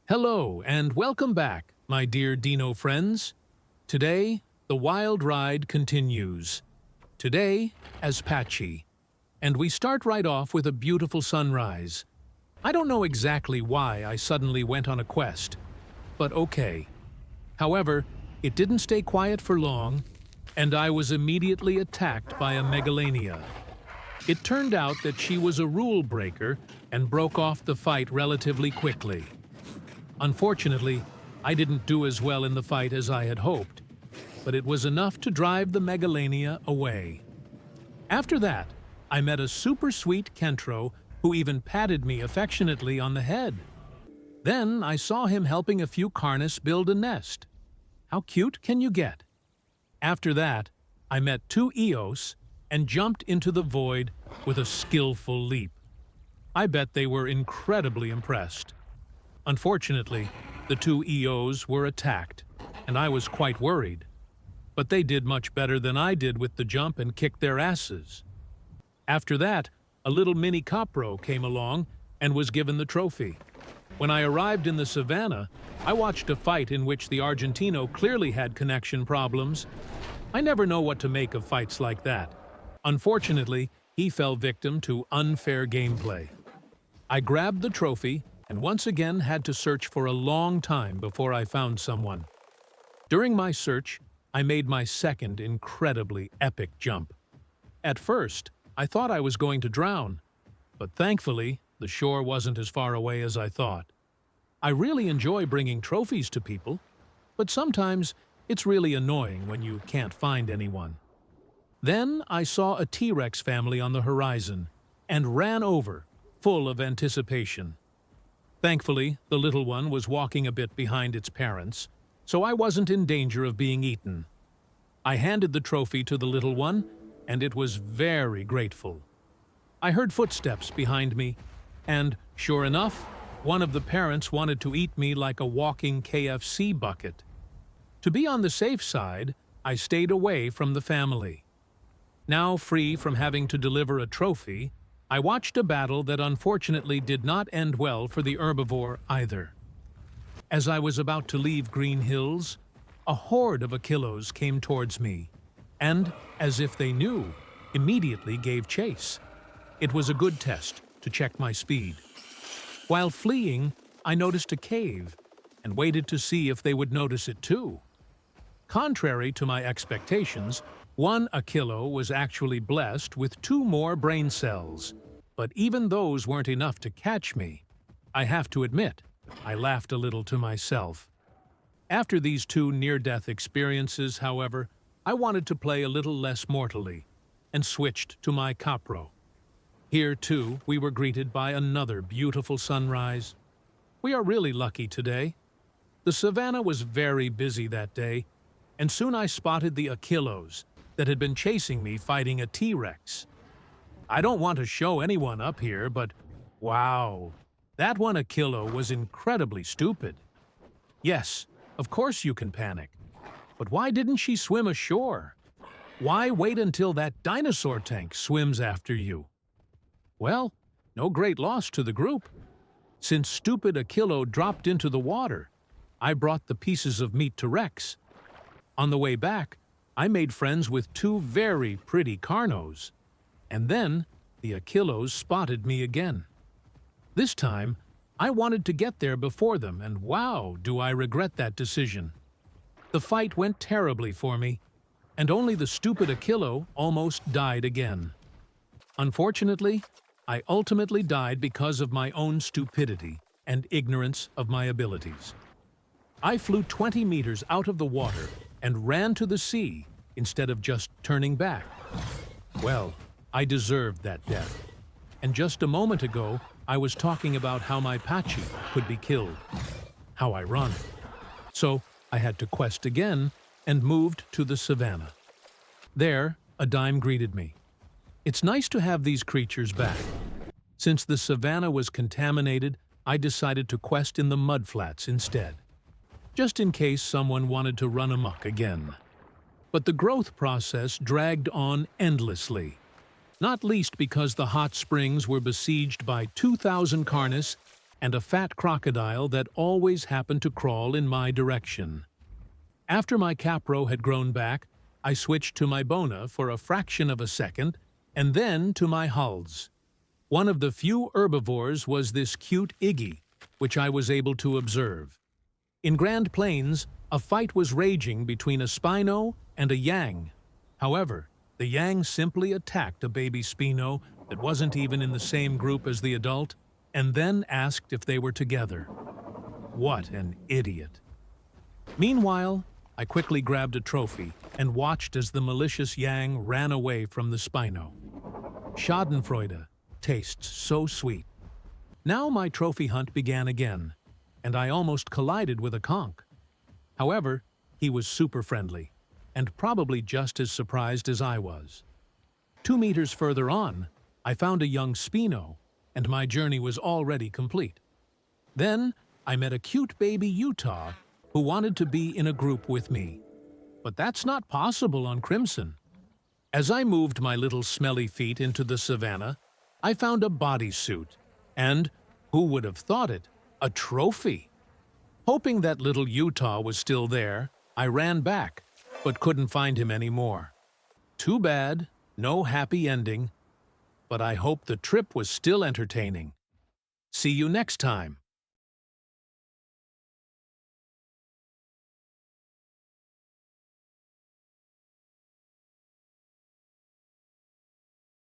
Hello and welcome back, my dear Dino friends. Today, the wild ride continues. Today, as Pachy. And we start right off with a beautiful sunrise. I don't know exactly why I suddenly went on a quest, but okay. However, it didn't stay quiet for long, and I was immediately attacked by a megalania. It turned out that she was a rule breaker and broke off the fight relatively quickly. Unfortunately, I didn't do as well in the fight as I had hoped, but it was enough to drive the megalania away. After that, I met a super sweet Kentro who even patted me affectionately on the head. Then I saw him helping a few Carnis build a nest. How cute can you get? After that, I met two Eos and jumped into the void with a skillful leap. I bet they were incredibly impressed. Unfortunately, the two EOs were attacked, and I was quite worried. But they did much better than I did with the jump and kicked their asses. After that, a little mini Kapro came along and was given the trophy. When I arrived in the savannah, I watched a fight in which the Argentino clearly had connection problems. I never know what to make of fights like that. Unfortunately, he fell victim to unfair gameplay. I grabbed the trophy and once again had to search for a long time before I found someone. During my search, I made my second incredibly epic jump. At first, I thought I was going to drown, but thankfully, the shore wasn't as far away as I thought. I really enjoy bringing trophies to people, but sometimes it's really annoying when you can't find anyone. Then I saw a T-Rex family on the horizon and ran over, full of anticipation. Thankfully, the little one was walking a bit behind its parents, so I wasn't in danger of being eaten. I handed the trophy to the little one, and it was very grateful. I heard footsteps behind me, and, sure enough, one of the parents wanted to eat me like a walking KFC bucket. To be on the safe side, I stayed away from the family. Now free from having to deliver a trophy, I watched a battle that unfortunately did not end well for the herbivore either. As I was about to leave Green Hills, a horde of Achillos came towards me, and, as if they knew, immediately gave chase. It was a good test to check my speed. While fleeing, I noticed a cave, and waited to see if they would notice it too. Contrary to my expectations, one Achillo was actually blessed with 2 more brain cells, but even those weren't enough to catch me. I have to admit, I laughed a little to myself. After these 2 near-death experiences, however, I wanted to play a little less mortally, and switched to my Kapro. Here, too, we were greeted by another beautiful sunrise. We are really lucky today. The savannah was very busy that day, and soon I spotted the Achillos that had been chasing me fighting a T-Rex. I don't want to show anyone up here, but wow, that one Achillo was incredibly stupid. Yes, of course you can panic, but why didn't she swim ashore? Why wait until that dinosaur tank swims after you? Well, no great loss to the group. Since stupid Achillo dropped into the water, I brought the pieces of meat to Rex. On the way back, I made friends with 2 very pretty Carnos, and then the Achillos spotted me again. This time, I wanted to get there before them, and wow, do I regret that decision. The fight went terribly for me, and only the stupid Achillo almost died again. Unfortunately, I ultimately died because of my own stupidity and ignorance of my abilities. I flew 20 meters out of the water and ran to the sea instead of just turning back. Well, I deserved that death. And just a moment ago, I was talking about how my Pachy could be killed. How ironic. So I had to quest again and moved to the savannah. There, a dime greeted me. It's nice to have these creatures back. Since the savannah was contaminated, I decided to quest in the mudflats instead, just in case someone wanted to run amok again. But the growth process dragged on endlessly, not least because the hot springs were besieged by 2,000 Carnis and a fat crocodile that always happened to crawl in my direction. After my Kapro had grown back, I switched to my Bona for a fraction of a second, and then to my Hulls. One of the few herbivores was this cute Iggy, which I was able to observe. In Grand Plains, a fight was raging between a Spino and a Yang. However, the Yang simply attacked a baby Spino that wasn't even in the same group as the adult, and then asked if they were together. What an idiot. Meanwhile, I quickly grabbed a trophy and watched as the malicious Yang ran away from the Spino. Schadenfreude tastes so sweet. Now my trophy hunt began again, and I almost collided with a conch. However, he was super friendly, and probably just as surprised as I was. 2 meters further on, I found a young Spino, and my journey was already complete. Then, I met a cute baby Utah who wanted to be in a group with me. But that's not possible on Crimson. As I moved my little smelly feet into the savannah, I found a bodysuit, and, who would have thought it, a trophy. Hoping that little Utah was still there, I ran back, but couldn't find him anymore. Too bad, no happy ending, but I hope the trip was still entertaining. See you next time.